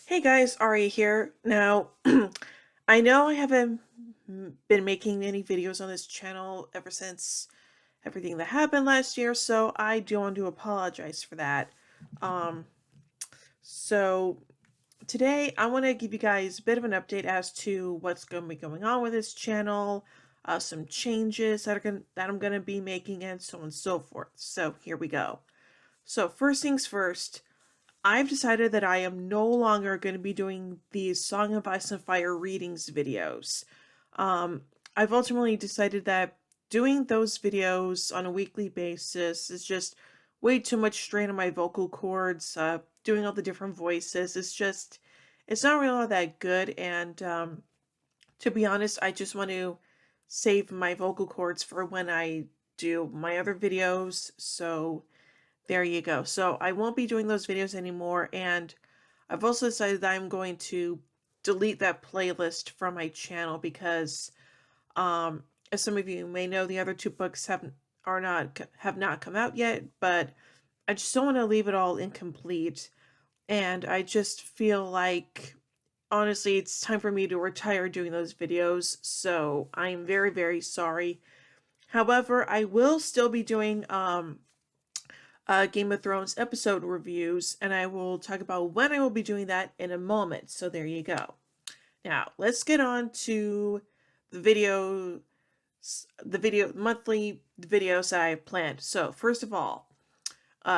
Hey guys, Ari here. Now, I know I haven't been making any videos on this channel ever since everything that happened last year, so I do want to apologize for that. Um, so today I want to give you guys a bit of an update as to what's going to be going on with this channel, some changes that I'm going to be making, and so on and so forth. So here we go. So first things first. I've decided that I am no longer going to be doing these Song of Ice and Fire readings videos. Um, I've ultimately decided that doing those videos on a weekly basis is just way too much strain on my vocal cords. Doing all the different voices it's not really all that good. And to be honest, I just want to save my vocal cords for when I do my other videos. So there you go. So I won't be doing those videos anymore, and I've also decided that I'm going to delete that playlist from my channel because, as some of you may know, the other two books have not come out yet. But I just don't want to leave it all incomplete, and I just feel like honestly, it's time for me to retire doing those videos. So I'm very very sorry. However, I will still be doing Game of Thrones episode reviews, and I will talk about when I will be doing that in a moment. So there you go. Now let's get on to the monthly videos I have planned. So first of all,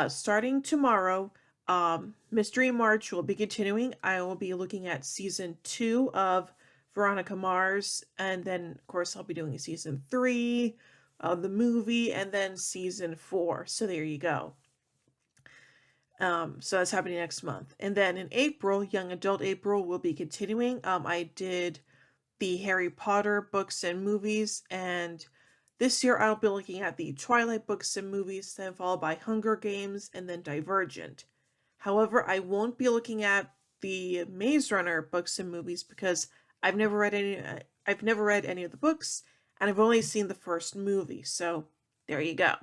starting tomorrow, Mystery March will be continuing. I will be looking at season 2 of Veronica Mars, and then of course I'll be doing season 3 of the movie, and then season 4. So there you go. So that's happening next month. And then in April, Young Adult April will be continuing. I did the Harry Potter books and movies, and this year I'll be looking at the Twilight books and movies, then followed by Hunger Games, and then Divergent. However, I won't be looking at the Maze Runner books and movies because I've never read any. I've never read any of the books, and I've only seen the first movie. So there you go.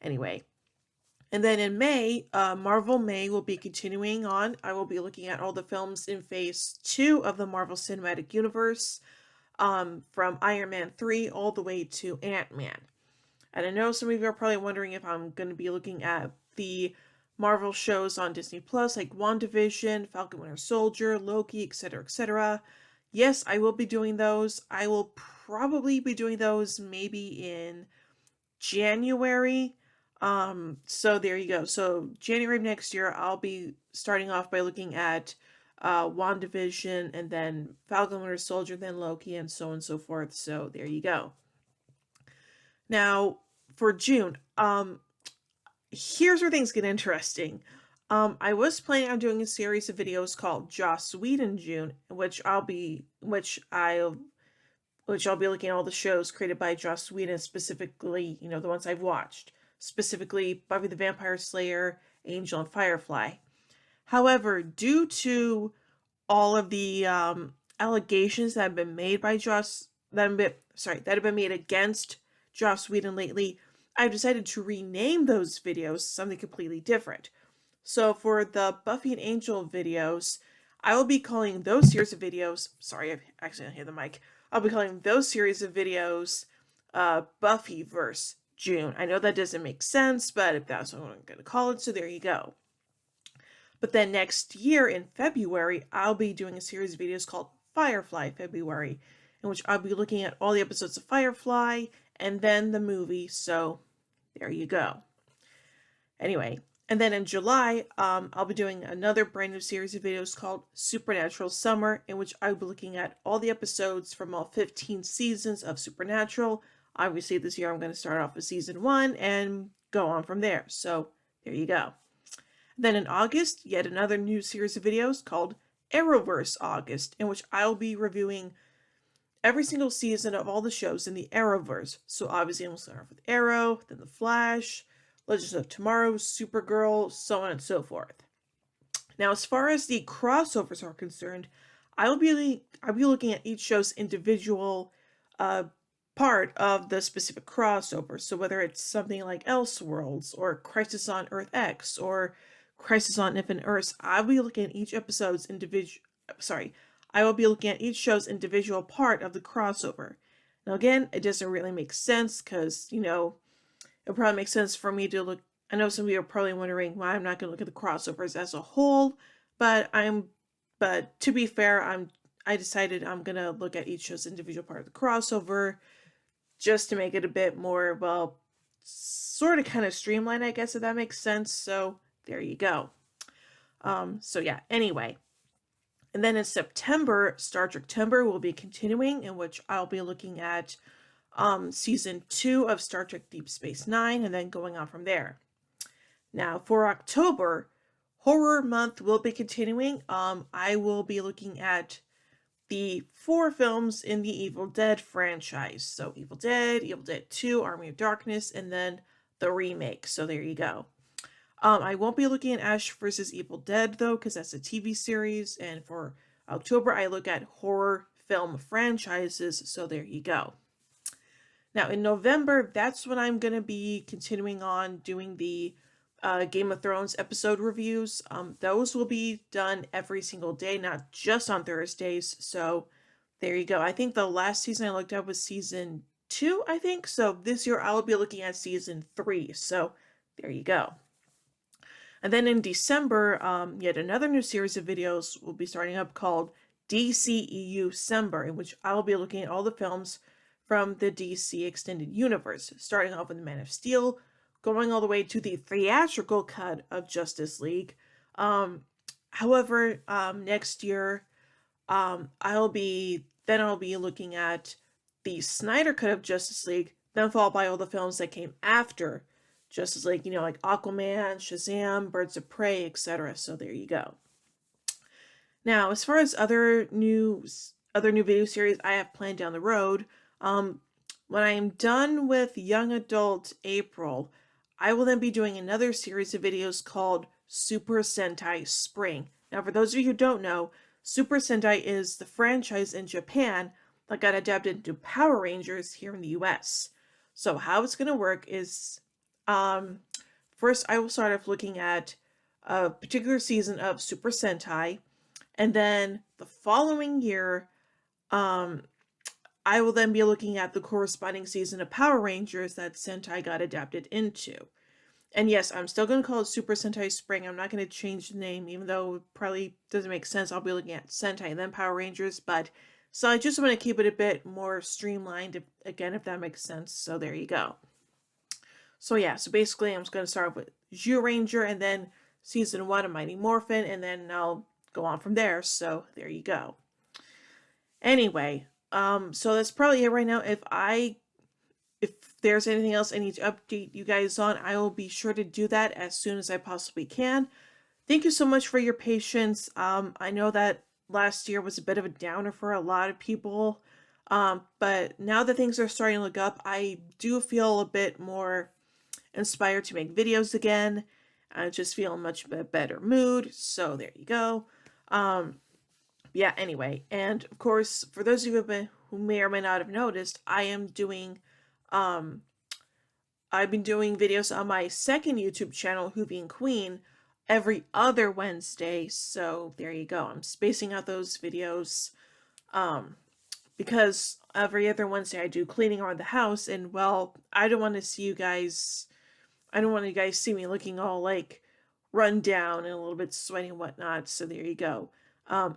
Anyway, and then in May, Marvel May will be continuing on. I will be looking at all the films in Phase 2 of the Marvel Cinematic Universe, from Iron Man 3 all the way to Ant-Man. And I know some of you are probably wondering if I'm going to be looking at the Marvel shows on Disney Plus, like WandaVision, Falcon Winter Soldier, Loki, etc., etc. Yes, I will be doing those. I will probably be doing those maybe in January. So there you go. So January of next year, I'll be starting off by looking at WandaVision, and then Falcon Winter Soldier, then Loki, and so on and so forth. So there you go. Now for June, here's where things get interesting. I was planning on doing a series of videos called Joss Whedon June, which I'll be looking at all the shows created by Joss Whedon, specifically, the ones I've watched, specifically Buffy the Vampire Slayer, Angel, and Firefly. However, due to all of the allegations that have been made by that have been made against Joss Whedon lately, I've decided to rename those videos something completely different. So for the Buffy and Angel videos, I will be calling those series of videos. Sorry, I accidentally hit the mic. I'll be calling those series of videos Buffy verse June. I know that doesn't make sense, but if that's what I'm going to call it, so there you go. But then next year in February, I'll be doing a series of videos called Firefly February, in which I'll be looking at all the episodes of Firefly and then the movie, so there you go. Anyway, and then in July, I'll be doing another brand new series of videos called Supernatural Summer, in which I'll be looking at all the episodes from all 15 seasons of Supernatural. Obviously, this year I'm going to start off with season 1 and go on from there. So, there you go. Then in August, yet another new series of videos called Arrowverse August, in which I'll be reviewing every single season of all the shows in the Arrowverse. So obviously I'm going to start off with Arrow, then The Flash, Legends of Tomorrow, Supergirl, so on and so forth. Now, as far as the crossovers are concerned, I'll be looking at each show's individual part of the specific crossover. So whether it's something like Elseworlds or Crisis on Earth X or Crisis on Infinite Earths, I will be looking at each episode's individual. Sorry, I will be looking at each show's individual part of the crossover. Now, again, it doesn't really make sense because it probably makes sense for me to look. I know some of you are probably wondering why I'm not going to look at the crossovers as a whole, but But to be fair, I decided I'm gonna look at each show's individual part of the crossover just to make it a bit more, well, sort of kind of streamlined, I guess, if that makes sense. So there you go. So yeah, anyway. And then in September, Star Trek Timber will be continuing, in which I'll be looking at season 2 of Star Trek Deep Space Nine, and then going on from there. Now for October, Horror Month will be continuing. I will be looking at the 4 films in the Evil Dead franchise. So Evil Dead 2, Army of Darkness, and then the remake. So there you go. I won't be looking at Ash vs. Evil Dead though, because that's a TV series. And for October, I look at horror film franchises. So there you go. Now in November, that's when I'm going to be continuing on doing the Game of Thrones episode reviews. Those will be done every single day, not just on Thursdays. So there you go. I think the last season I looked at was season 2, I think. So this year I'll be looking at season 3. So there you go. And then in December, yet another new series of videos will be starting up called DCEU December, in which I'll be looking at all the films from the DC Extended Universe, starting off with Man of Steel, going all the way to the theatrical cut of Justice League. However, next year, I'll be looking at the Snyder cut of Justice League, then followed by all the films that came after Justice League, like Aquaman, Shazam, Birds of Prey, etc. So there you go. Now, as far as other new video series I have planned down the road, when I am done with Young Adult April, I will then be doing another series of videos called Super Sentai Spring. Now, for those of you who don't know, Super Sentai is the franchise in Japan that got adapted into Power Rangers here in the US. So how it's going to work is, first I will start off looking at a particular season of Super Sentai, and then the following year, I will then be looking at the corresponding season of Power Rangers that Sentai got adapted into. And yes, I'm still going to call it Super Sentai Spring. I'm not going to change the name, even though it probably doesn't make sense. I'll be looking at Sentai and then Power Rangers. But so I just want to keep it a bit more streamlined, if that makes sense. So there you go. So yeah, so basically I'm just going to start with Zyuranger and then season 1 of Mighty Morphin, and then I'll go on from there. So there you go. Anyway, so that's probably it right now. If there's anything else I need to update you guys on, I will be sure to do that as soon as I possibly can. Thank you so much for your patience. I know that last year was a bit of a downer for a lot of people, but now that things are starting to look up, I do feel a bit more inspired to make videos again. I just feel in much better mood, so there you go. Yeah, anyway, and of course, for those of you who may or may not have noticed, I've been doing videos on my second YouTube channel, Hooving Queen, every other Wednesday, so there you go. I'm spacing out those videos, because every other Wednesday I do cleaning around the house, and well, I don't want to see you guys see me looking all like run down and a little bit sweaty and whatnot, so there you go.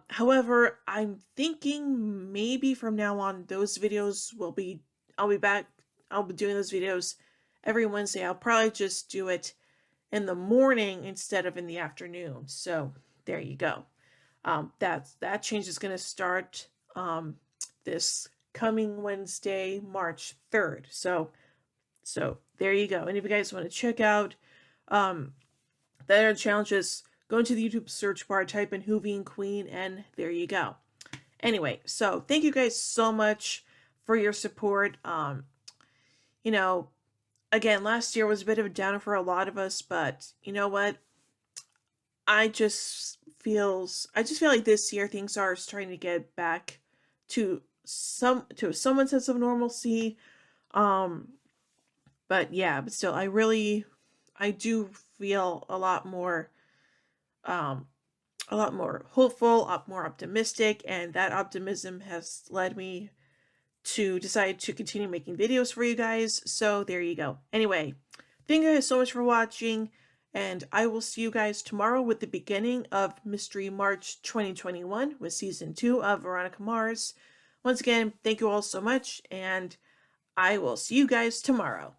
However, I'm thinking maybe from now on those videos I'll be doing those videos every Wednesday. I'll probably just do it in the morning instead of in the afternoon. So there you go. That change is going to start this coming Wednesday, March 3rd. So there you go. And if you guys want to check out the other challenges, go into the YouTube search bar, type in Hooving Queen, and there you go. Anyway, so thank you guys so much for your support. Again, last year was a bit of a downer for a lot of us, but you know what? I just feel like this year things are starting to get back to some sense of normalcy. But still, I do feel a lot more um, a lot more hopeful, a lot more optimistic, and that optimism has led me to decide to continue making videos for you guys. So there you go. Anyway, thank you guys so much for watching, and I will see you guys tomorrow with the beginning of Mystery March 2021 with season 2 of Veronica Mars. Once again, thank you all so much, and I will see you guys tomorrow.